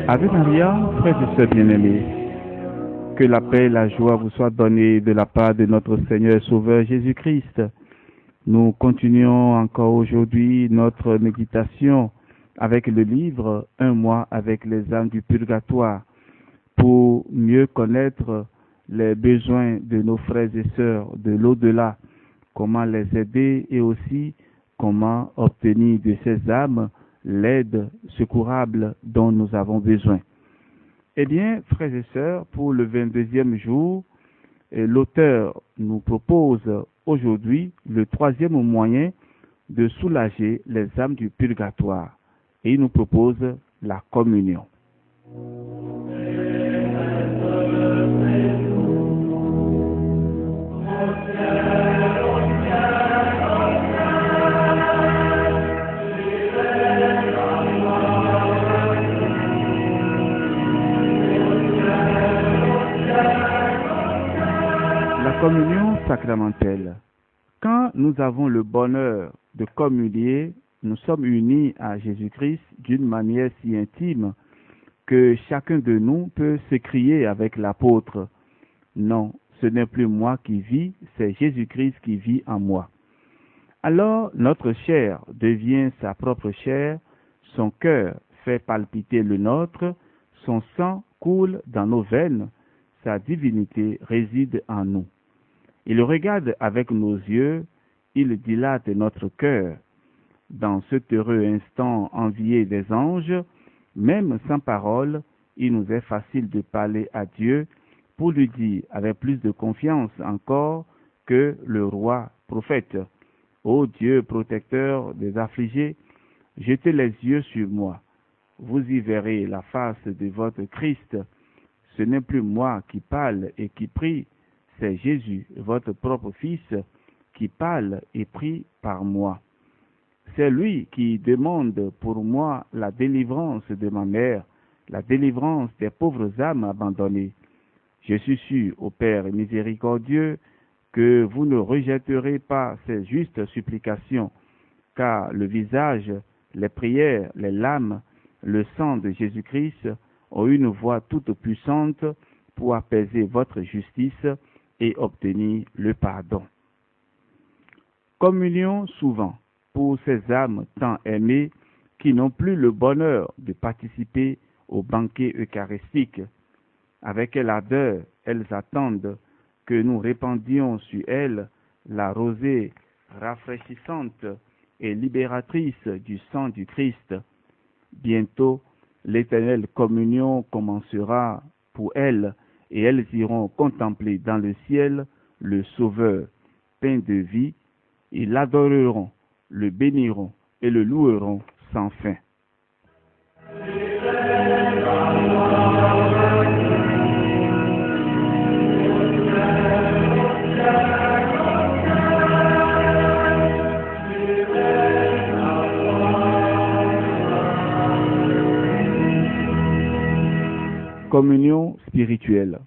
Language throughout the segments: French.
Ave Maria, frères et sœurs bien-aimés, que la paix et la joie vous soient données de la part de notre Seigneur et Sauveur Jésus-Christ. Nous continuons encore aujourd'hui notre méditation avec le livre « Un mois avec les âmes du purgatoire » pour mieux connaître les besoins de nos frères et sœurs de l'au-delà, comment les aider et aussi comment obtenir de ces âmes l'aide secourable dont nous avons besoin. Eh bien, frères et sœurs, pour le 22e jour, l'auteur nous propose aujourd'hui le troisième moyen de soulager les âmes du purgatoire et il nous propose la communion. Communion sacramentelle. Quand nous avons le bonheur de communier, nous sommes unis à Jésus-Christ d'une manière si intime que chacun de nous peut s'écrier avec l'apôtre: non, ce n'est plus moi qui vis, c'est Jésus-Christ qui vit en moi. Alors notre chair devient sa propre chair, son cœur fait palpiter le nôtre, son sang coule dans nos veines, sa divinité réside en nous. Il regarde avec nos yeux, il dilate notre cœur. Dans cet heureux instant envié des anges, même sans parole, il nous est facile de parler à Dieu pour lui dire avec plus de confiance encore que le roi prophète: ô Dieu protecteur des affligés, jetez les yeux sur moi. Vous y verrez la face de votre Christ. Ce n'est plus moi qui parle et qui prie, c'est Jésus, votre propre Fils, qui parle et prie par moi. C'est lui qui demande pour moi la délivrance de ma mère, la délivrance des pauvres âmes abandonnées. Je suis sûr, ô Père miséricordieux, que vous ne rejetterez pas ces justes supplications, car le visage, les prières, les larmes, le sang de Jésus-Christ ont une voix toute puissante pour apaiser votre justice et obtenir le pardon. Communion souvent pour ces âmes tant aimées qui n'ont plus le bonheur de participer au banquet eucharistique. Avec quelle ardeur elles attendent que nous répandions sur elles la rosée rafraîchissante et libératrice du sang du Christ. Bientôt, l'éternelle communion commencera pour elles et elles iront contempler dans le ciel le Sauveur, pain de vie. Ils l'adoreront, le béniront et le loueront sans fin. Communion spirituelle.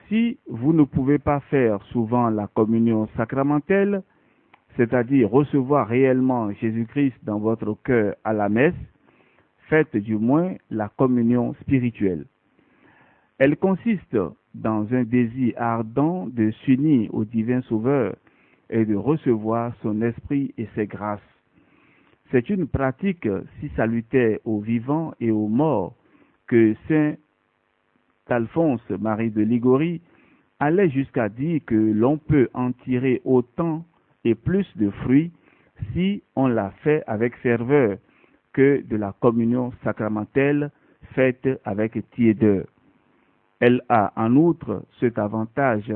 Si vous ne pouvez pas faire souvent la communion sacramentelle, c'est-à-dire recevoir réellement Jésus-Christ dans votre cœur à la messe, faites du moins la communion spirituelle. Elle consiste dans un désir ardent de s'unir au divin Sauveur et de recevoir son esprit et ses grâces. C'est une pratique si salutaire aux vivants et aux morts que saint Alphonse Marie de Ligorie allait jusqu'à dire que l'on peut en tirer autant et plus de fruits si on l'a fait avec ferveur que de la communion sacramentelle faite avec tiédeur. Elle a en outre cet avantage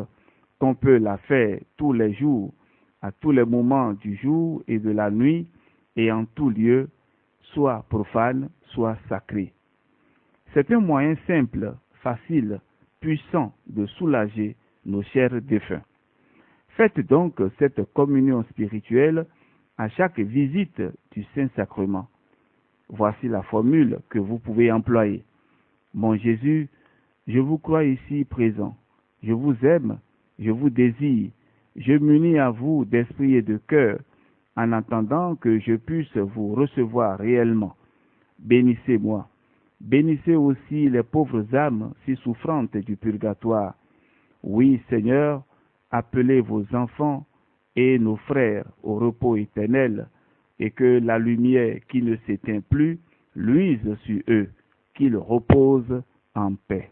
qu'on peut la faire tous les jours, à tous les moments du jour et de la nuit, et en tout lieu, soit profane, soit sacré. C'est un moyen simple, facile, puissant de soulager nos chers défunts. Faites donc cette communion spirituelle à chaque visite du Saint-Sacrement. Voici la formule que vous pouvez employer. Mon Jésus, je vous crois ici présent. Je vous aime, je vous désire. Je m'unis à vous d'esprit et de cœur, en attendant que je puisse vous recevoir réellement. Bénissez-moi. Bénissez aussi les pauvres âmes si souffrantes du purgatoire. Oui, Seigneur, appelez vos enfants et nos frères au repos éternel, et que la lumière qui ne s'éteint plus luise sur eux, qu'ils reposent en paix.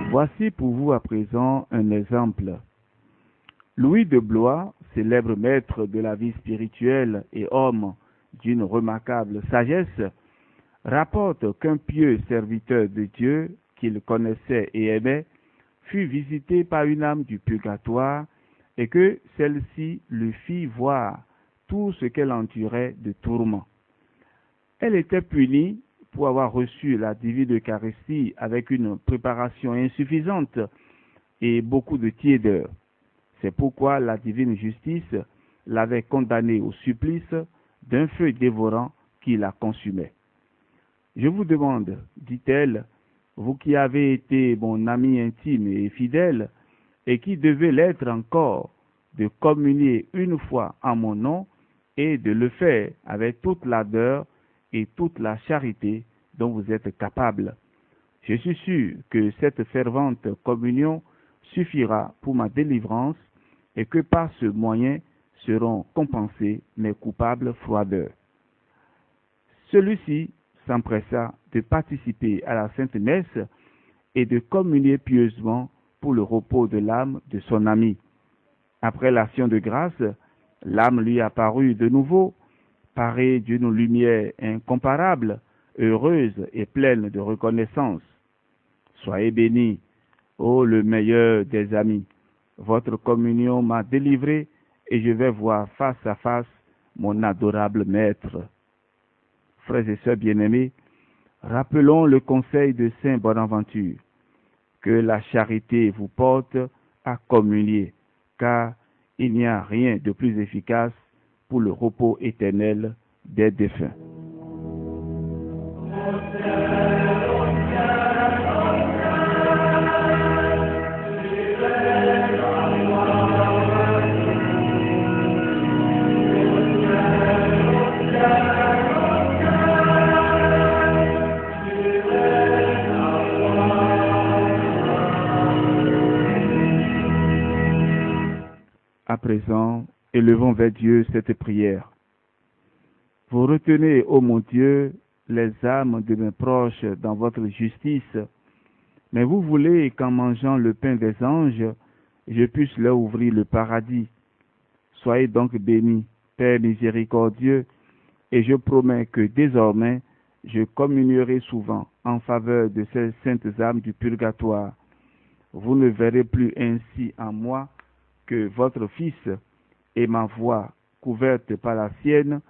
Voici pour vous à présent un exemple. Louis de Blois, célèbre maître de la vie spirituelle et homme d'une remarquable sagesse, rapporte qu'un pieux serviteur de Dieu qu'il connaissait et aimait fut visité par une âme du purgatoire et que celle-ci lui fit voir tout ce qu'elle endurait de tourments. Elle était punie pour avoir reçu la divine Eucharistie avec une préparation insuffisante et beaucoup de tiédeur. C'est pourquoi la divine justice l'avait condamnée au supplice d'un feu dévorant qui la consumait. Je vous demande, dit-elle, vous qui avez été mon ami intime et fidèle, et qui devez l'être encore, de communier une fois en mon nom et de le faire avec toute l'ardeur et toute la charité dont vous êtes capable. Je suis sûr que cette fervente communion suffira pour ma délivrance et que par ce moyen seront compensées mes coupables froideurs. Celui-ci s'empressa de participer à la Sainte Messe et de communier pieusement pour le repos de l'âme de son ami. Après l'action de grâce, l'âme lui apparut de nouveau, parée d'une lumière incomparable, heureuse et pleine de reconnaissance. Soyez bénis, ô le meilleur des amis. Votre communion m'a délivré et je vais voir face à face mon adorable Maître. Frères et sœurs bien-aimés, rappelons le conseil de Saint Bonaventure, que la charité vous porte à communier, car il n'y a rien de plus efficace pour le repos éternel des défunts. À présent, élevons vers Dieu cette prière. Vous retenez, ô mon Dieu, les âmes de mes proches dans votre justice, mais vous voulez qu'en mangeant le pain des anges, je puisse leur ouvrir le paradis. Soyez donc bénis, Père miséricordieux, et je promets que désormais, je communierai souvent en faveur de ces saintes âmes du purgatoire. Vous ne verrez plus ainsi en moi que votre Fils, et ma voix, couverte par la sienne,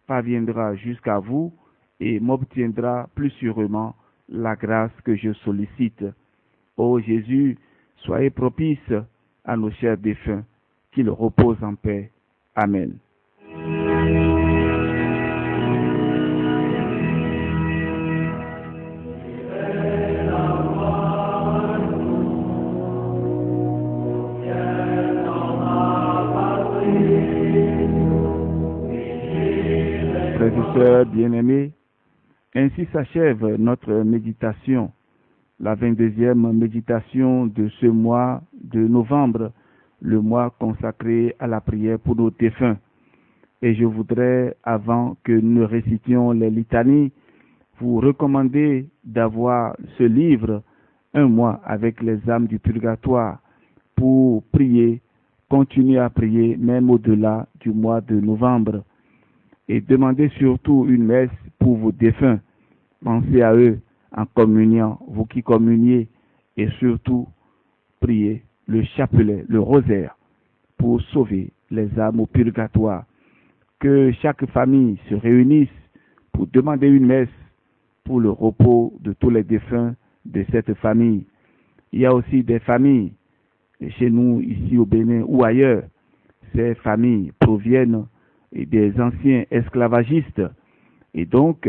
parviendra jusqu'à vous et m'obtiendra plus sûrement la grâce que je sollicite. Ô Jésus, soyez propice à nos chers défunts, qu'ils reposent en paix. Amen. Frères et sœurs bien-aimés, ainsi s'achève notre méditation, la 22e méditation de ce mois de novembre, le mois consacré à la prière pour nos défunts. Et je voudrais, avant que nous récitions les litanies, vous recommander d'avoir ce livre, Un mois avec les âmes du purgatoire, pour prier, continuer à prier, même au-delà du mois de novembre. Et demandez surtout une messe pour vos défunts. Pensez à eux en communiant, vous qui communiez, et surtout, priez le chapelet, le rosaire, pour sauver les âmes au purgatoire. Que chaque famille se réunisse pour demander une messe pour le repos de tous les défunts de cette famille. Il y a aussi des familles chez nous, ici au Bénin ou ailleurs. Ces familles proviennent des anciens esclavagistes. Et donc,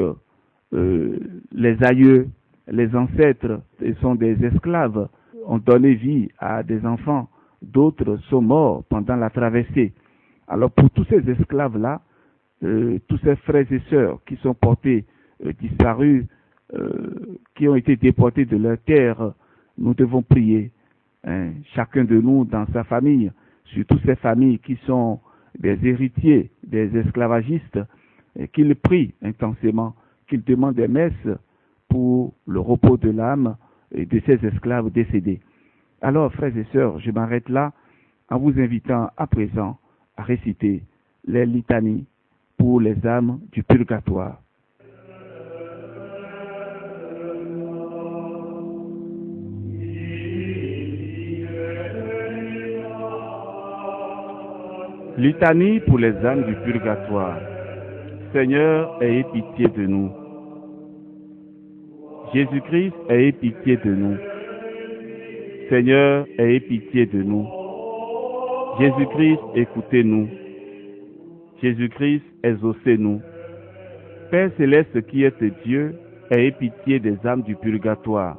les aïeux, les ancêtres sont des esclaves, ont donné vie à des enfants. D'autres sont morts pendant la traversée. Alors pour tous ces esclaves-là, tous ces frères et sœurs qui sont portés disparus, qui ont été déportés de leur terre, nous devons prier, hein, chacun de nous dans sa famille, surtout ces familles qui sont des héritiers, des esclavagistes, qu'ils prient intensément, qu'ils demandent des messes pour le repos de l'âme de ces esclaves décédés. Alors, frères et sœurs, je m'arrête là en vous invitant à présent à réciter les litanies pour les âmes du purgatoire. Litanie pour les âmes du purgatoire. Seigneur, ayez pitié de nous. Jésus-Christ, ayez pitié de nous. Seigneur, ayez pitié de nous. Jésus-Christ, écoutez-nous. Jésus-Christ, exaucez-nous. Père céleste qui êtes Dieu, ayez pitié des âmes du purgatoire.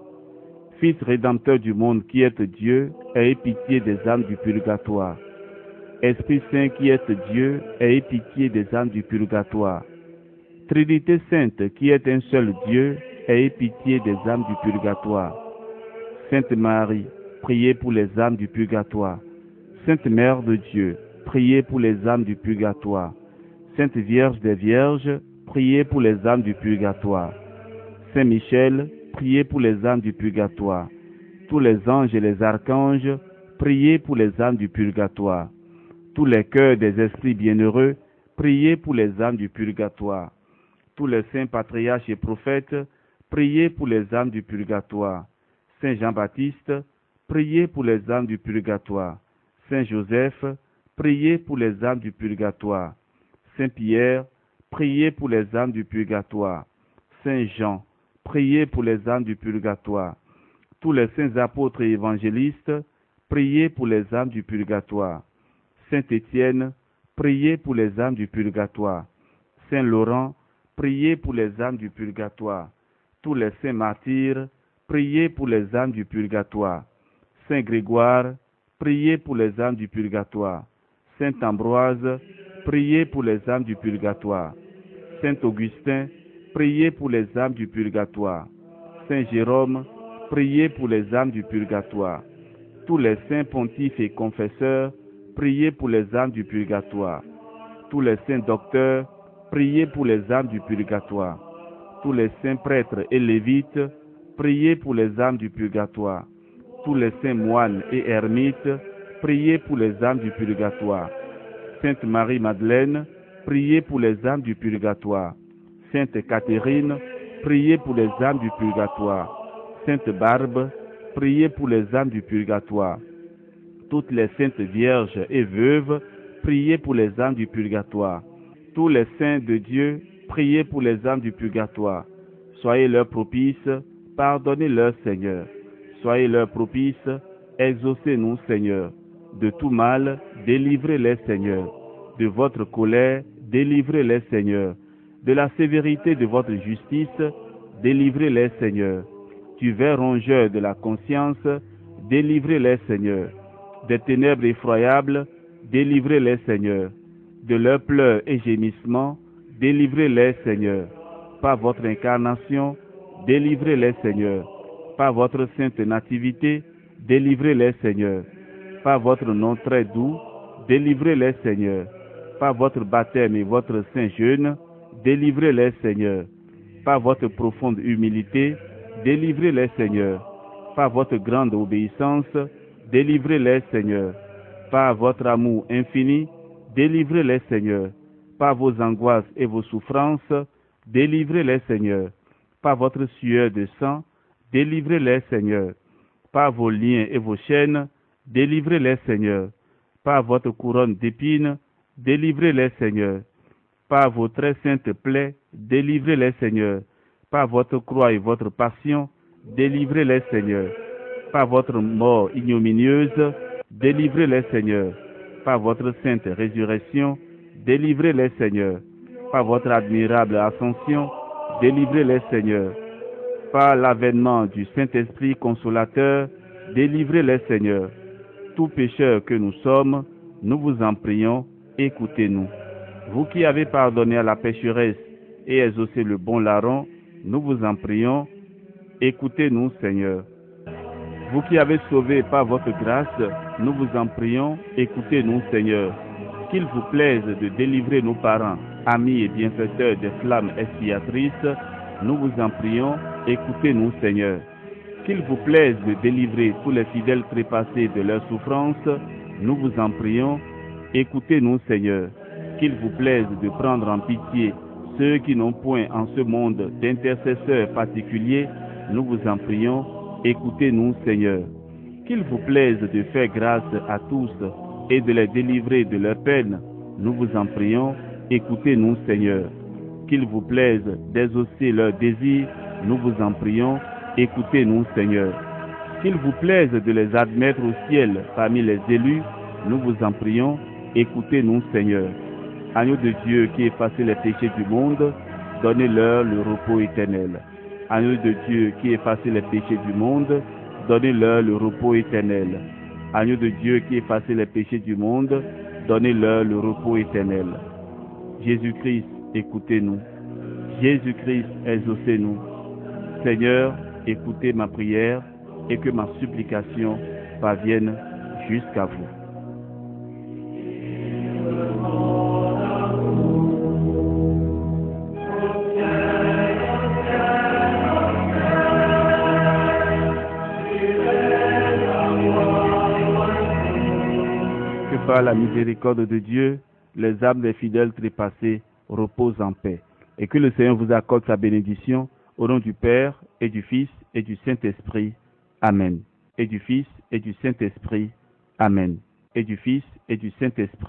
Fils rédempteur du monde qui êtes Dieu, ayez pitié des âmes du purgatoire. Esprit Saint qui êtes Dieu, ayez pitié des âmes du purgatoire. Trinité Sainte qui est un seul Dieu, ayez pitié des âmes du purgatoire. Sainte Marie, priez pour les âmes du purgatoire. Sainte Mère de Dieu, priez pour les âmes du purgatoire. Sainte Vierge des Vierges, priez pour les âmes du purgatoire. Saint Michel, priez pour les âmes du purgatoire. Tous les anges et les archanges, priez pour les âmes du purgatoire. Tous les cœurs des esprits bienheureux, priez pour les âmes du purgatoire. Tous les saints patriarches et prophètes, priez pour les âmes du purgatoire. Saint Jean-Baptiste, priez pour les âmes du purgatoire. Saint Joseph, priez pour les âmes du purgatoire. Saint Pierre, priez pour les âmes du purgatoire. Saint Jean, priez pour les âmes du purgatoire. Tous les saints apôtres et évangélistes, priez pour les âmes du purgatoire. Saint Étienne, priez pour les âmes du purgatoire. Saint Laurent, priez pour les âmes du purgatoire. Tous les saints martyrs, priez pour les âmes du purgatoire. Saint Grégoire, priez pour les âmes du purgatoire. Saint Ambroise, priez pour les âmes du purgatoire. Saint Augustin, priez pour les âmes du purgatoire. Saint Jérôme, priez pour les âmes du purgatoire. Tous les saints pontifes et confesseurs, priez pour les âmes du purgatoire. Tous les saints docteurs, priez pour les âmes du purgatoire. Tous les saints prêtres et lévites, priez pour les âmes du purgatoire. Tous les saints moines et ermites, priez pour les âmes du purgatoire. Sainte Marie-Madeleine, priez pour les âmes du purgatoire. Sainte Catherine, priez pour les âmes du purgatoire. Sainte Barbe, priez pour les âmes du purgatoire. Toutes les saintes vierges et veuves, priez pour les âmes du purgatoire. Tous les saints de Dieu, priez pour les âmes du purgatoire. Soyez leurs propices, pardonnez-leur, Seigneur. Soyez leurs propices, exaucez-nous, Seigneur. De tout mal, délivrez-les, Seigneur. De votre colère, délivrez-les, Seigneur. De la sévérité de votre justice, délivrez-les, Seigneur. Du ver rongeur de la conscience, délivrez-les, Seigneur. Des ténèbres effroyables, délivrez-les, Seigneur. De leurs pleurs et gémissements, délivrez-les, Seigneur. Par votre incarnation, délivrez-les, Seigneur. Par votre sainte nativité, délivrez-les, Seigneur. Par votre nom très doux, délivrez-les, Seigneur. Par votre baptême et votre saint jeûne, délivrez-les, Seigneur. Par votre profonde humilité, délivrez-les, Seigneur. Par votre grande obéissance, délivrez-les, Seigneur. Par votre amour infini, délivrez-les, Seigneur. Par vos angoisses et vos souffrances, délivrez-les, Seigneur. Par votre sueur de sang, délivrez-les, Seigneur. Par vos liens et vos chaînes, délivrez-les, Seigneur. Par votre couronne d'épines, délivrez-les, Seigneur. Par vos très saintes plaies, délivrez-les, Seigneur. par votre croix et votre passion, délivrez-les, Seigneur. Par votre mort ignominieuse, délivrez-les, Seigneur. Par votre sainte résurrection, délivrez-les, Seigneur. Par votre admirable ascension, délivrez-les, Seigneur. Par l'avènement du Saint-Esprit consolateur, délivrez-les, Seigneur. Tout pécheur que nous sommes, nous vous en prions, écoutez-nous. Vous qui avez pardonné à la pécheresse et exaucé le bon larron, nous vous en prions, écoutez-nous, Seigneur. Vous qui avez sauvé par votre grâce, nous vous en prions, écoutez-nous, Seigneur. Qu'il vous plaise de délivrer nos parents, amis et bienfaiteurs des flammes expiatrices, nous vous en prions, écoutez-nous, Seigneur. Qu'il vous plaise de délivrer tous les fidèles trépassés de leurs souffrances, nous vous en prions, écoutez-nous, Seigneur. Qu'il vous plaise de prendre en pitié ceux qui n'ont point en ce monde d'intercesseurs particuliers, nous vous en prions, écoutez-nous, Seigneur. Qu'il vous plaise de faire grâce à tous et de les délivrer de leurs peines, nous vous en prions, écoutez-nous, Seigneur. Qu'il vous plaise d'exaucer leurs désirs, nous vous en prions, écoutez-nous, Seigneur. Qu'il vous plaise de les admettre au ciel parmi les élus, nous vous en prions, écoutez-nous, Seigneur. Agneau de Dieu qui effacez les péchés du monde, donnez-leur le repos éternel. Agneau de Dieu qui effacez les péchés du monde, donnez-leur le repos éternel. Agneau de Dieu qui effacez les péchés du monde, donnez-leur le repos éternel. Jésus-Christ, écoutez-nous. Jésus-Christ, exaucez-nous. Seigneur, écoutez ma prière et que ma supplication parvienne jusqu'à vous. Que par la miséricorde de Dieu, les âmes des fidèles trépassés reposent en paix, et que le Seigneur vous accorde sa bénédiction au nom du Père et du Fils et du Saint-Esprit. Amen. Et du Fils et du Saint-Esprit. Amen. Et du Fils et du Saint-Esprit.